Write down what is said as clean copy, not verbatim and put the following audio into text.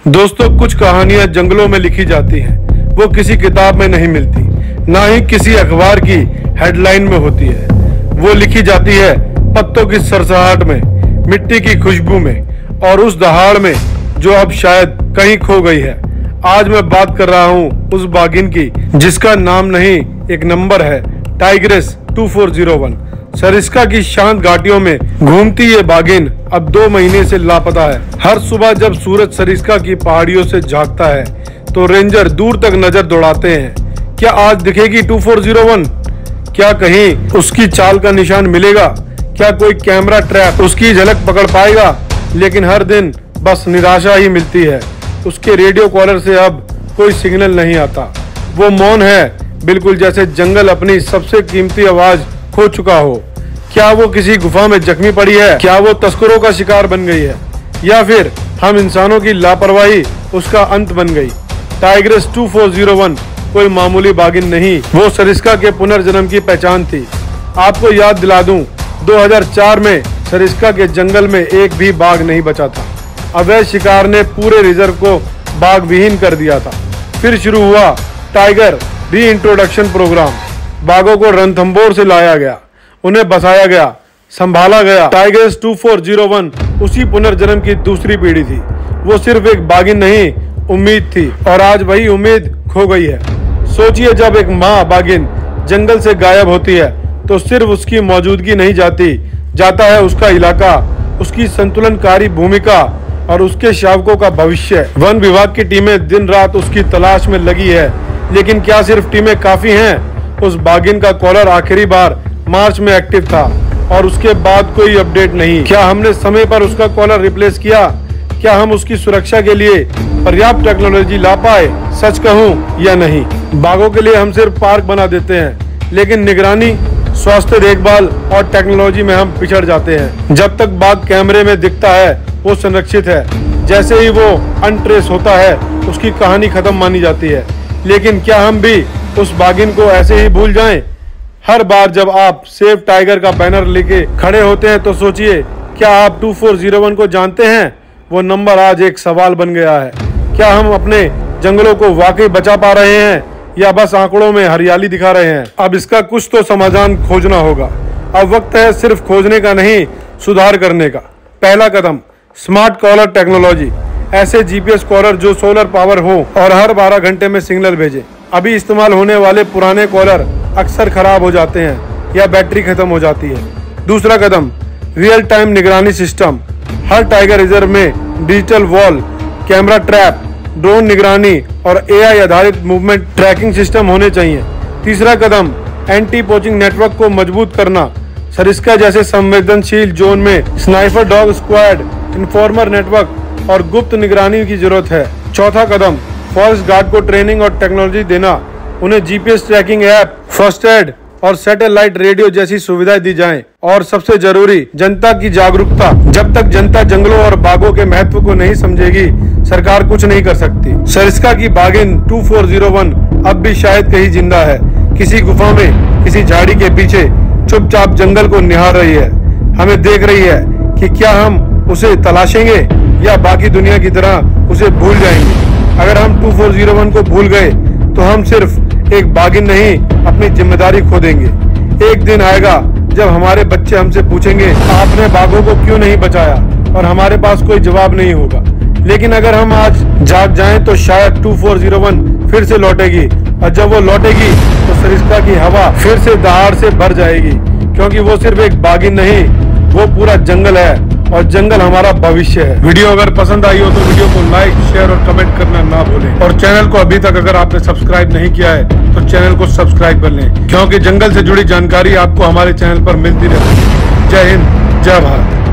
दोस्तों, कुछ कहानियां जंगलों में लिखी जाती हैं, वो किसी किताब में नहीं मिलती, ना ही किसी अखबार की हेडलाइन में होती है। वो लिखी जाती है पत्तों की सरसराहट में, मिट्टी की खुशबू में और उस दहाड़ में जो अब शायद कहीं खो गई है। आज मैं बात कर रहा हूँ उस बाघिन की जिसका नाम नहीं एक नंबर है, टाइग्रेस 2401। सरिस्का की शांत घाटियों में घूमती ये बाघिन अब 2 महीने से लापता है। हर सुबह जब सूरज सरिस्का की पहाड़ियों से झांकता है तो रेंजर दूर तक नजर दौड़ाते हैं। क्या आज दिखेगी 2401? क्या कहीं उसकी चाल का निशान मिलेगा? क्या कोई कैमरा ट्रैप उसकी झलक पकड़ पाएगा? लेकिन हर दिन बस निराशा ही मिलती है। उसके रेडियो कॉलर से अब कोई सिग्नल नहीं आता। वो मौन है, बिल्कुल जैसे जंगल अपनी सबसे कीमती आवाज खो चुका हो। क्या वो किसी गुफा में जख्मी पड़ी है? क्या वो तस्करों का शिकार बन गई है, या फिर हम इंसानों की लापरवाही उसका अंत बन गई? टाइग्रेस 2401 कोई मामूली बाघिन नहीं, वो सरिस्का के पुनर्जन्म की पहचान थी। आपको याद दिला दूं, 2004 में सरिस्का के जंगल में एक भी बाघ नहीं बचा था। अवैध शिकार ने पूरे रिजर्व को बाघ विहीन कर दिया था। फिर शुरू हुआ टाइगर री इंट्रोडक्शन प्रोग्राम। बाघों को रणथंभौर से लाया गया, उन्हें बसाया गया, संभाला गया। टाइग्रेस 2401 उसी पुनर्जन्म की दूसरी पीढ़ी थी। वो सिर्फ एक बाघिन नहीं, उम्मीद थी, और आज वही उम्मीद खो गई है। सोचिए, जब एक माँ बाघिन जंगल से गायब होती है तो सिर्फ उसकी मौजूदगी नहीं जाता है उसका इलाका, उसकी संतुलनकारी भूमिका और उसके शावकों का भविष्य। वन विभाग की टीमें दिन रात उसकी तलाश में लगी है, लेकिन क्या सिर्फ टीमें काफी हैं? उस बाघिन का कॉलर आखिरी बार मार्च में एक्टिव था और उसके बाद कोई अपडेट नहीं। क्या हमने समय पर उसका कॉलर रिप्लेस किया? क्या हम उसकी सुरक्षा के लिए पर्याप्त टेक्नोलॉजी ला पाए? सच कहूं या नहीं, बाघों के लिए हम सिर्फ पार्क बना देते हैं, लेकिन निगरानी, स्वास्थ्य देखभाल और टेक्नोलॉजी में हम पिछड़ जाते हैं। जब तक बाघ कैमरे में दिखता है वो संरक्षित है, जैसे ही वो अनट्रेस होता है उसकी कहानी खत्म मानी जाती है। लेकिन क्या हम भी उस बाघिन को ऐसे ही भूल जाएं? हर बार जब आप सेव टाइगर का बैनर लेके खड़े होते हैं तो सोचिए, क्या आप 2401 को जानते हैं? वो नंबर आज एक सवाल बन गया है। क्या हम अपने जंगलों को वाकई बचा पा रहे हैं या बस आंकड़ों में हरियाली दिखा रहे हैं? अब इसका कुछ तो समाधान खोजना होगा। अब वक्त है सिर्फ खोजने का नहीं, सुधार करने का। पहला कदम, स्मार्ट कॉलर टेक्नोलॉजी। ऐसे जीपीएस कॉलर जो सोलर पावर हो और हर 12 घंटे में सिग्नल भेजे। अभी इस्तेमाल होने वाले पुराने कॉलर अक्सर खराब हो जाते हैं या बैटरी खत्म हो जाती है। दूसरा कदम, रियल टाइम निगरानी सिस्टम। हर टाइगर रिजर्व में digital wall, camera trap, drone निगरानी और एआई आधारित मूवमेंट ट्रैकिंग सिस्टम होने चाहिए। तीसरा कदम, एंटी पोचिंग नेटवर्क को मजबूत करना। सरिस्का जैसे संवेदनशील जोन में sniper dog squad, informer network और गुप्त निगरानी की जरूरत है। चौथा कदम, फॉरेस्ट गार्ड को ट्रेनिंग और टेक्नोलॉजी देना। उन्हें GPS tracking app, first aid और सैटेलाइट रेडियो जैसी सुविधाएं दी जाएं। और सबसे जरूरी, जनता की जागरूकता। जब तक जनता जंगलों और बाघों के महत्व को नहीं समझेगी, सरकार कुछ नहीं कर सकती। सरिस्का की बाघिन 2401 अब भी शायद कहीं जिंदा है, किसी गुफा में, किसी झाड़ी के पीछे चुपचाप जंगल को निहार रही है, हमें देख रही है कि क्या हम उसे तलाशेंगे या बाकी दुनिया की तरह उसे भूल जाएंगे। अगर हम 2401 को भूल गए तो हम सिर्फ एक बाघिन नहीं, अपनी जिम्मेदारी खो देंगे। एक दिन आएगा जब हमारे बच्चे हमसे पूछेंगे, आपने बाघों को क्यों नहीं बचाया, और हमारे पास कोई जवाब नहीं होगा। लेकिन अगर हम आज जाग जाएं तो शायद 2401 फिर से लौटेगी, और जब वो लौटेगी तो सरिस्का की हवा फिर से दहाड़ से भर जाएगी, क्योंकि वो सिर्फ एक बाघिन नहीं, वो पूरा जंगल है, और जंगल हमारा भविष्य है। वीडियो अगर पसंद आई हो तो वीडियो को लाइक, शेयर और कमेंट करना ना भूलें, और चैनल को अभी तक अगर आपने सब्सक्राइब नहीं किया है तो चैनल को सब्सक्राइब कर लें, क्योंकि जंगल से जुड़ी जानकारी आपको हमारे चैनल पर मिलती रहती है। जय हिंद, जय भारत।